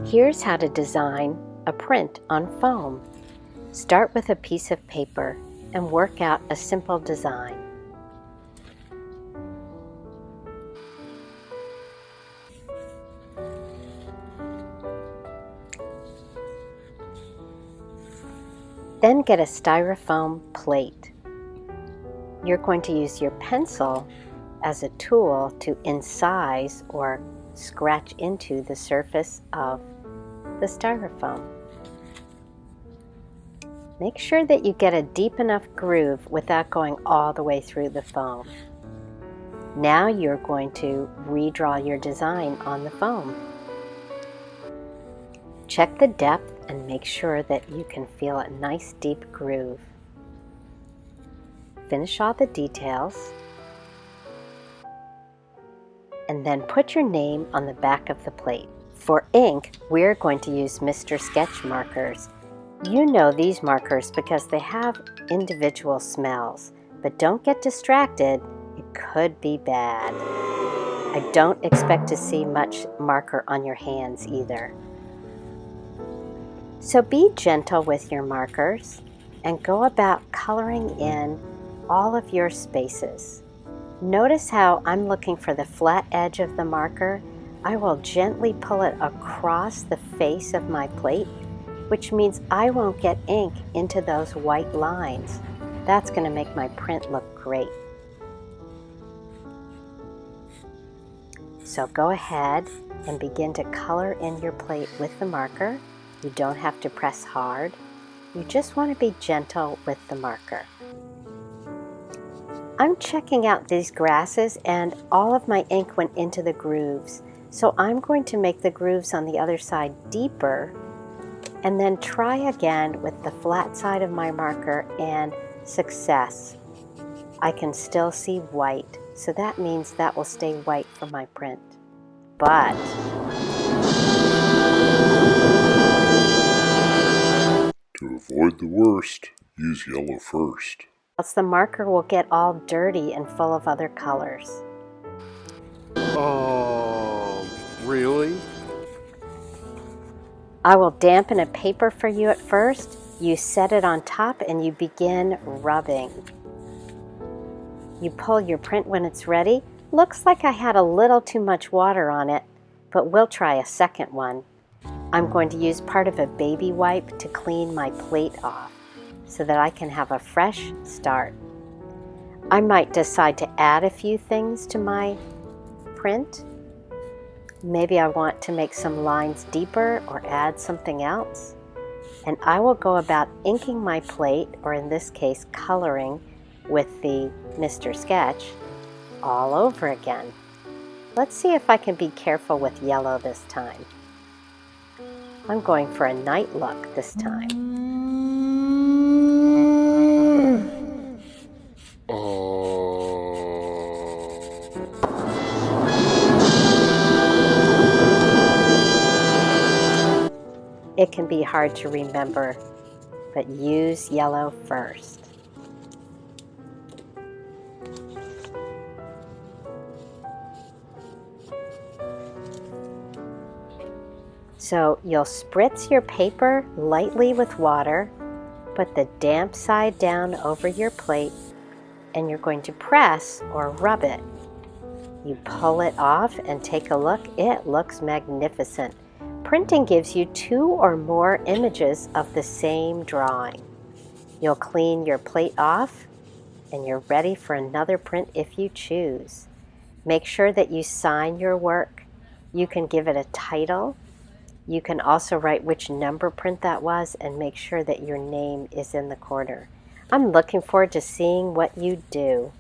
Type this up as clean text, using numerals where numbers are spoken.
Here's how to design a print on foam. Start with a piece of paper and work out a simple design. Then get a styrofoam plate. You're going to use your pencil as a tool to incise or scratch into the surface of the styrofoam. Make sure that you get a deep enough groove without going all the way through the foam. Now you're going to redraw your design on the foam. Check the depth and make sure that you can feel a nice deep groove. Finish all the details and then put your name on the back of the plate. For ink, we're going to use Mr. Sketch markers. You know these markers because they have individual smells, but don't get distracted, it could be bad. I don't expect to see much marker on your hands either. So be gentle with your markers and go about coloring in all of your spaces. Notice how I'm looking for the flat edge of the marker. I will gently pull it across the face of my plate, which means I won't get ink into those white lines. That's going to make my print look great. So go ahead and begin to color in your plate with the marker. You don't have to press hard. You just want to be gentle with the marker. I'm checking out these grasses and all of my ink went into the grooves. So I'm going to make the grooves on the other side deeper and then try again with the flat side of my marker and success. I can still see white, so that means that will stay white for my print. But to avoid the worst, use yellow first. else the marker will get all dirty and full of other colors. Really? I will dampen a paper for you at first. You set it on top and you begin rubbing. You pull your print when it's ready. Looks like I had a little too much water on it, but we'll try a second one. I'm going to use part of a baby wipe to clean my plate off so that I can have a fresh start. I might decide to add a few things to my print. Maybe I want to make some lines deeper or add something else. And I will go about inking my plate, or in this case coloring with the Mr. Sketch, all over again. Let's see if I can be careful with yellow this time. I'm going for a night look this time. It can be hard to remember, but use yellow first. So you'll spritz your paper lightly with water, put the damp side down over your plate, and you're going to press or rub it. You pull it off and take a look. It looks magnificent. Printing gives you 2 or more images of the same drawing. You'll clean your plate off and you're ready for another print if you choose. Make sure that you sign your work. You can give it a title. You can also write which number print that was and make sure that your name is in the corner. I'm looking forward to seeing what you do.